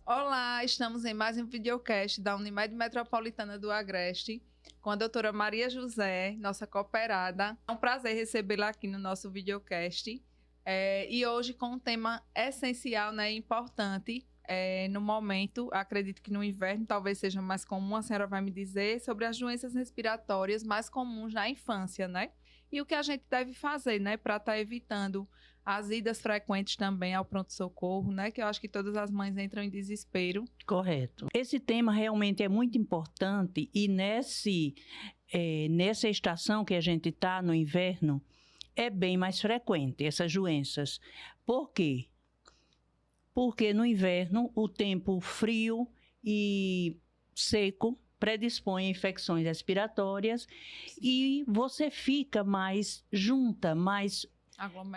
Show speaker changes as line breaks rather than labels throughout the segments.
Olá, estamos em mais um videocast da Unimed Metropolitana do Agreste, com a doutora Maria José, nossa cooperada. É um prazer recebê-la aqui no nosso videocast. E hoje com um tema essencial, né, importante no momento, acredito que no inverno talvez seja mais comum, a senhora vai me dizer, sobre as doenças respiratórias mais comuns na infância, né? E o que a gente deve fazer, né, para estar evitando as idas frequentes também ao pronto-socorro, né? Que eu acho que todas as mães entram em desespero.
Correto. Esse tema realmente é muito importante e nessa estação que a gente está, no inverno, é bem mais frequente essas doenças. Por quê? Porque no inverno o tempo frio e seco predispõe a infecções respiratórias e você fica mais junta, mais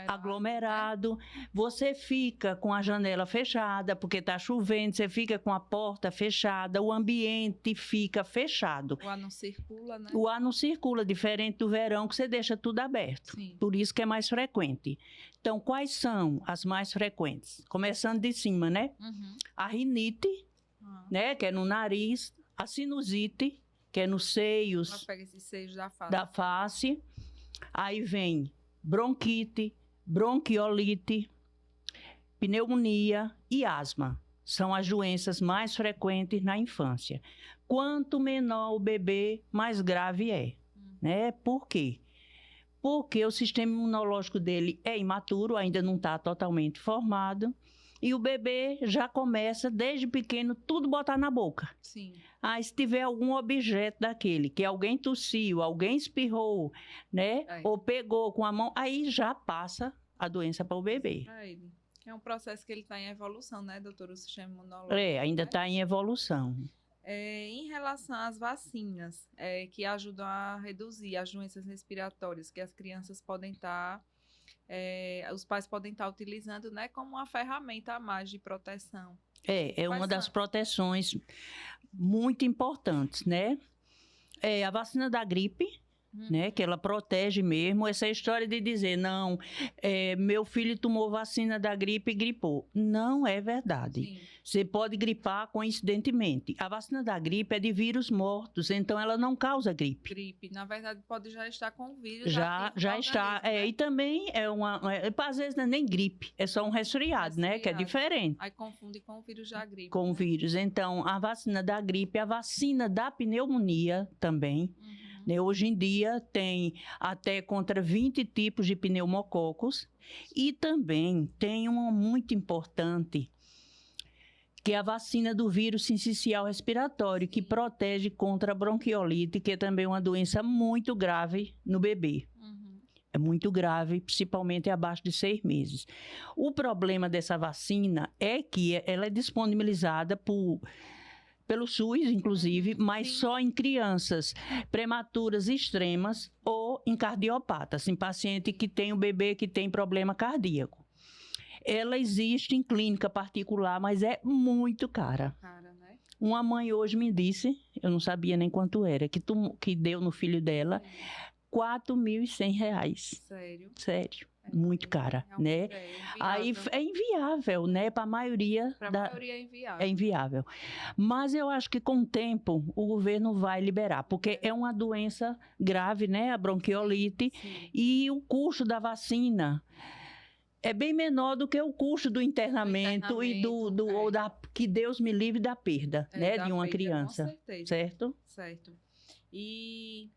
aglomerado, você fica com a janela fechada porque está chovendo, você fica com a porta fechada, o ambiente fica fechado.
O ar não circula, né?
O ar não circula, diferente do verão que você deixa tudo aberto.
Sim.
Por isso que é mais frequente. Então, quais são as mais frequentes? Começando de cima, né?
Uhum.
A rinite, né? Que é no nariz, a sinusite, que é nos seios.
Ela pega esses seios da
face. Aí vem bronquite, bronquiolite, pneumonia e asma. São as doenças mais frequentes na infância. Quanto menor o bebê, mais grave é. Né? Por quê? Porque o sistema imunológico dele é imaturo, ainda não está totalmente formado. E o bebê já começa, desde pequeno, tudo botar na boca.
Sim.
Aí, se tiver algum objeto daquele, que alguém tossiu, alguém espirrou, né? Ou pegou com a mão, aí já passa a doença para o bebê.
Para ele. É um processo que ele está em evolução, né, doutor? O sistema imunológico.
Ainda está em evolução.
Em relação às vacinas, que ajudam a reduzir as doenças respiratórias, que as crianças podem estar... os pais podem estar utilizando, né, como uma ferramenta a mais de proteção.
É uma das proteções muito importantes, né? A vacina da gripe, né? Que ela protege mesmo. Essa história de dizer, não, meu filho tomou vacina da gripe e gripou. Não é verdade.
Sim.
Você pode gripar coincidentemente. A vacina da gripe é de vírus mortos, então ela não causa gripe.
Gripe, na verdade, pode já estar com vírus.
Já está. Né? E também às vezes não é nem gripe, é só um resfriado, né? Que é diferente.
Aí confunde com o vírus da gripe.
Com o vírus. Então, a vacina da gripe, a vacina da pneumonia também. Hoje em dia tem até contra 20 tipos de pneumococos e também tem uma muito importante, que é a vacina do vírus sincicial respiratório, que protege contra a bronquiolite, que é também uma doença muito grave no bebê. É muito grave, principalmente abaixo de 6 meses. O problema dessa vacina é que ela é disponibilizada pelo SUS, inclusive, mas só em crianças prematuras extremas ou em cardiopatas, em paciente que tem o bebê que tem problema cardíaco. Ela existe em clínica particular, mas é muito cara.
Né?
Uma mãe hoje me disse, eu não sabia nem quanto era, que deu no filho dela R$4.100. Sério. Muito cara, né? Aí é inviável, né? Para a maioria. É inviável. Mas eu acho que com o tempo o governo vai liberar, porque é uma doença grave, né? A bronquiolite. Sim. E o custo da vacina é bem menor do que o custo do internamento e que Deus me livre da perda, né? De uma criança.
Com certeza.
Certo?
Certo. E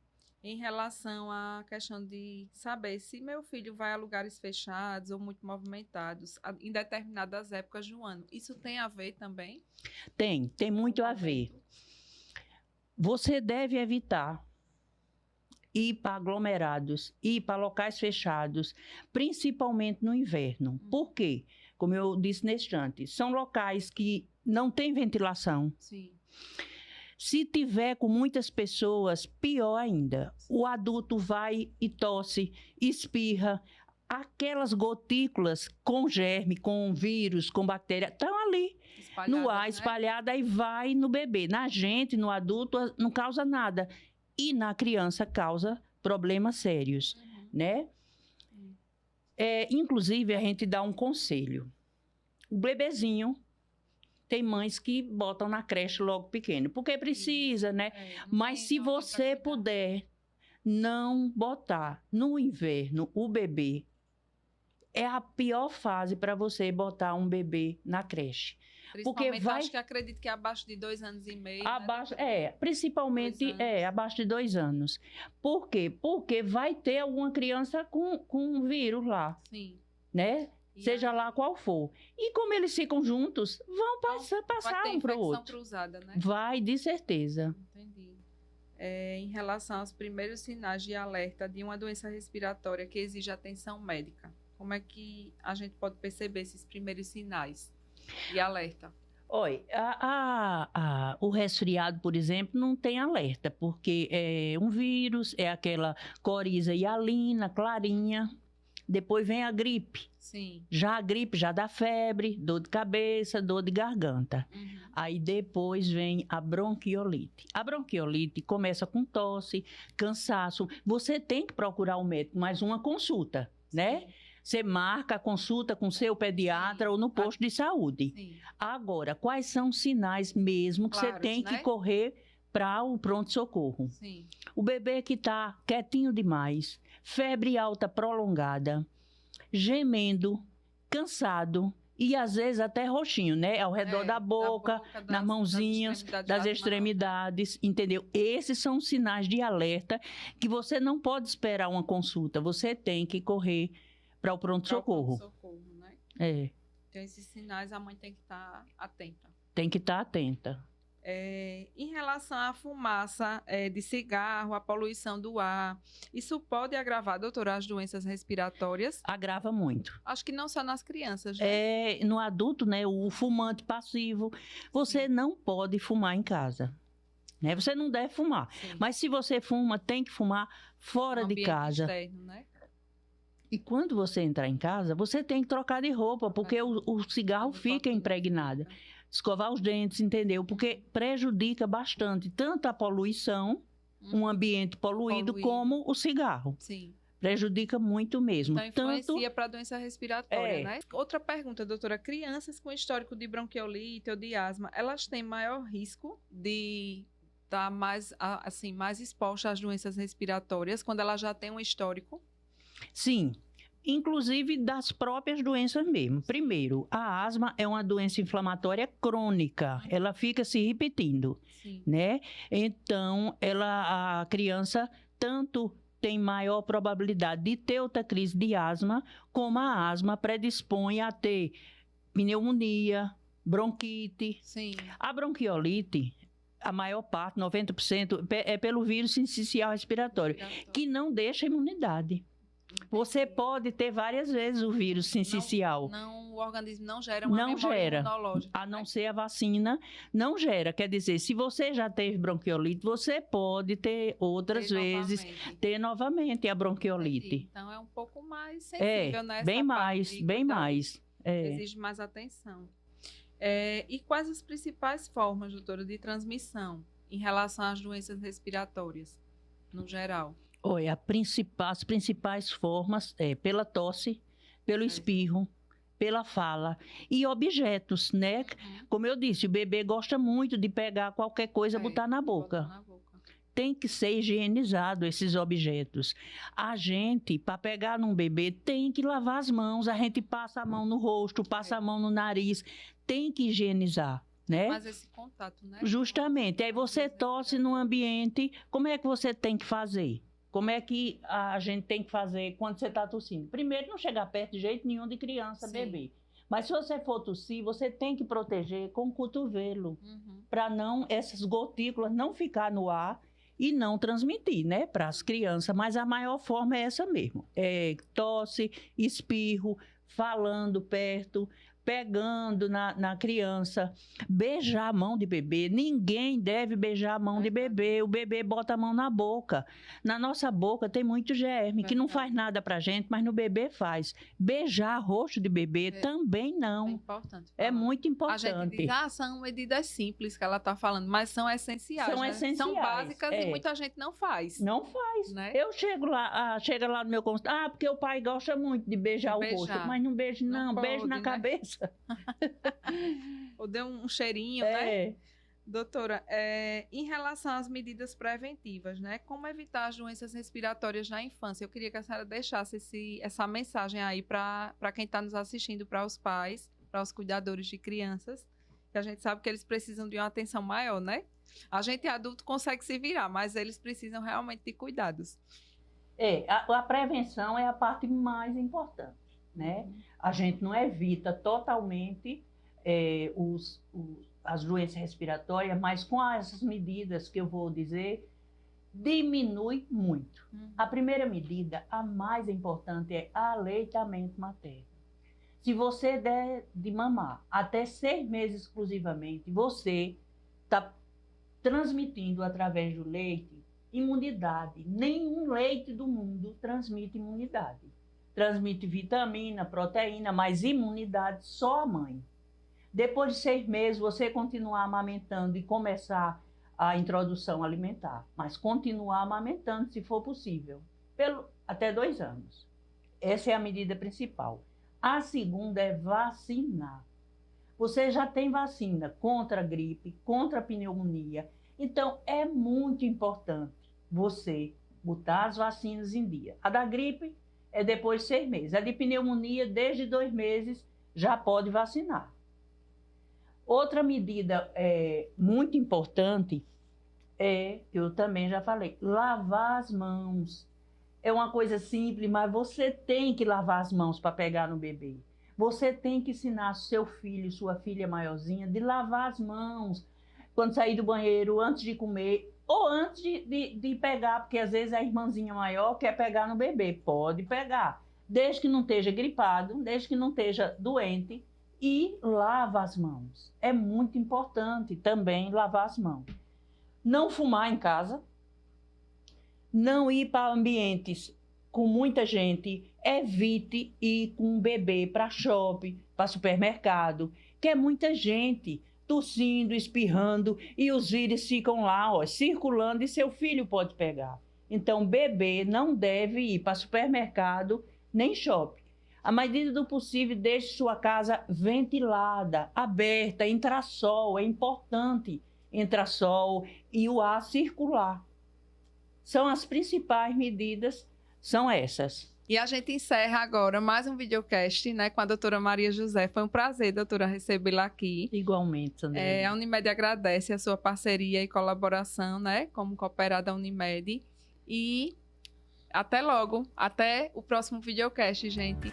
em relação à questão de saber se meu filho vai a lugares fechados ou muito movimentados em determinadas épocas do ano, isso tem a ver também?
Tem muito a ver. Você deve evitar ir para aglomerados, ir para locais fechados, principalmente no inverno. Por quê? Como eu disse neste instante, são locais que não têm ventilação.
Sim.
Se tiver com muitas pessoas, pior ainda. O adulto vai e tosse, espirra. Aquelas gotículas com germe, com vírus, com bactéria, estão ali no ar, espalhada, e vai no bebê. Na gente, no adulto, não causa nada. E na criança causa problemas sérios, né? Inclusive, a gente dá um conselho. O bebezinho Tem mães que botam na creche logo pequeno, porque precisa, né? Mas se você puder não botar no inverno o bebê, é a pior fase para você botar um bebê na creche.
Porque acho que acredito que é abaixo de 2 anos e meio.
Abaixo, principalmente abaixo de 2 anos. Por quê? Porque vai ter alguma criança com um vírus lá.
Sim.
Né? Seja lá qual for. E como eles ficam juntos, vão passar um para o outro.
Cruzada, né?
Vai, de certeza.
Entendi. Em relação aos primeiros sinais de alerta de uma doença respiratória que exige atenção médica, como é que a gente pode perceber esses primeiros sinais de alerta?
Olha, o resfriado, por exemplo, não tem alerta, porque é um vírus, é aquela coriza hialina, clarinha. Depois vem a gripe.
Sim.
Já a gripe já dá febre, dor de cabeça, dor de garganta.
Uhum.
Aí depois vem a bronquiolite. A bronquiolite começa com tosse, cansaço. Você tem que procurar o médico, mais uma consulta, né? Você marca a consulta com seu pediatra ou no posto de saúde.
Sim.
Agora, quais são os sinais mesmo que você tem que correr para o pronto-socorro?
Sim.
O bebê que está quietinho demais, febre alta prolongada, gemendo, cansado e às vezes até roxinho, né? Ao redor da boca, nas mãozinhas, das extremidades, entendeu? Esses são os sinais de alerta que você não pode esperar uma consulta, você tem que correr para o pronto-socorro.
Né? Então, esses sinais a mãe tem que estar atenta.
Tem que estar atenta.
Em relação à fumaça de cigarro, a poluição do ar, isso pode agravar, doutora, as doenças respiratórias?
Agrava muito.
Acho que não só nas crianças, né?
No adulto, né, o fumante passivo, você não pode fumar em casa. Né? Você não deve fumar. Sim. Mas se você fuma, tem que fumar fora de casa.
Externo, né?
E quando você entrar em casa, você tem que trocar de roupa, porque o cigarro fica impregnado. Escovar os dentes, entendeu? Porque prejudica bastante tanto a poluição, um ambiente poluído, como o cigarro.
Sim.
Prejudica muito mesmo.
Então, influencia para a doença respiratória, né? Outra pergunta, doutora. Crianças com histórico de bronquiolite ou de asma, elas têm maior risco de estar mais expostas às doenças respiratórias quando elas já têm um histórico?
Sim. Inclusive das próprias doenças mesmo. Primeiro, a asma é uma doença inflamatória crônica, ela fica se repetindo, né? Então, a criança tanto tem maior probabilidade de ter outra crise de asma, como a asma predispõe a ter pneumonia, bronquite.
Sim.
A bronquiolite, a maior parte, 90%, é pelo vírus sincicial respiratório, que não deixa imunidade. Você pode ter várias vezes o vírus sincicial.
O organismo não gera uma memória imunológica.
A não ser a vacina, não gera. Quer dizer, se você já teve bronquiolite, você pode ter outras vezes, ter novamente a bronquiolite.
Então, é um pouco mais sensível, né?
Bem mais.
Exige mais atenção. E quais as principais formas, doutora, de transmissão em relação às doenças respiratórias, no geral?
Olha, as principais formas é pela tosse, pelo espirro, pela fala e objetos, né? Como eu disse, o bebê gosta muito de pegar qualquer coisa e botar na boca. Tem que ser higienizado esses objetos. A gente, para pegar num bebê, tem que lavar as mãos. A gente passa a mão no rosto, passa a mão no nariz. Tem que higienizar. Né?
Mas esse contato, né?
Justamente. Aí você tosse no ambiente, como é que você tem que fazer? Como é que a gente tem que fazer quando você está tossindo? Primeiro, não chegar perto de jeito nenhum de criança, bebê. Mas se você for tossir, você tem que proteger com o cotovelo, para não essas gotículas não ficar no ar e não transmitir, né, para as crianças. Mas a maior forma é essa mesmo. Tosse, espirro, falando perto, pegando na criança, beijar a mão de bebê. Ninguém deve beijar a mão de bebê. O bebê bota a mão na boca. Na nossa boca tem muito germe, que não faz nada pra gente, mas no bebê faz. Beijar rosto de bebê também não.
É importante.
É muito importante.
A gente diz, são medidas simples que ela está falando, mas são essenciais.
São essenciais.
São básicas e muita gente não faz.
Não faz.
Né?
Eu chega lá no meu consultório, porque o pai gosta muito de beijar o rosto, mas não beijo não, beijo na cabeça.
ou deu um cheirinho, né? Doutora, em relação às medidas preventivas, né? Como evitar as doenças respiratórias na infância? Eu queria que a senhora deixasse essa mensagem aí para quem está nos assistindo, para os pais, para os cuidadores de crianças, que a gente sabe que eles precisam de uma atenção maior, né? A gente adulto consegue se virar, mas eles precisam realmente de cuidados.
A prevenção é a parte mais importante, né? A gente não evita totalmente as doenças respiratórias, mas com essas medidas que eu vou dizer, diminui muito. A primeira medida, a mais importante, é aleitamento materno. Se você der de mamar até 6 meses exclusivamente, você está transmitindo através do leite imunidade. Nenhum leite do mundo transmite imunidade. Transmite vitamina, proteína, mas imunidade só a mãe. Depois de 6 meses, você continuar amamentando e começar a introdução alimentar, mas continuar amamentando, se for possível, até 2 anos. Essa é a medida principal. A segunda é vacinar. Você já tem vacina contra a gripe, contra a pneumonia. Então, é muito importante você botar as vacinas em dia. A da gripe é depois de 6 meses. A de pneumonia, desde 2 meses, já pode vacinar. Outra medida muito importante eu também já falei, lavar as mãos. É uma coisa simples, mas você tem que lavar as mãos para pegar no bebê. Você tem que ensinar seu filho, sua filha maiorzinha, de lavar as mãos quando sair do banheiro, antes de comer, ou antes de pegar, porque às vezes a irmãzinha maior quer pegar no bebê. Pode pegar, desde que não esteja gripado, desde que não esteja doente, e lava as mãos. É muito importante também lavar as mãos. Não fumar em casa, não ir para ambientes com muita gente, evite ir com um bebê para shopping, para supermercado, que é muita gente tossindo, espirrando, e os vírus ficam lá, circulando, e seu filho pode pegar. Então, bebê não deve ir para supermercado nem shopping. À medida do possível, deixe sua casa ventilada, aberta, entrar sol, é importante entrar sol e o ar circular. São as principais medidas, são essas.
E a gente encerra agora mais um videocast, né, com a doutora Maria José. Foi um prazer, doutora, recebê-la aqui.
Igualmente, André.
A Unimed agradece a sua parceria e colaboração, né, como cooperada Unimed. E até logo, até o próximo videocast, gente.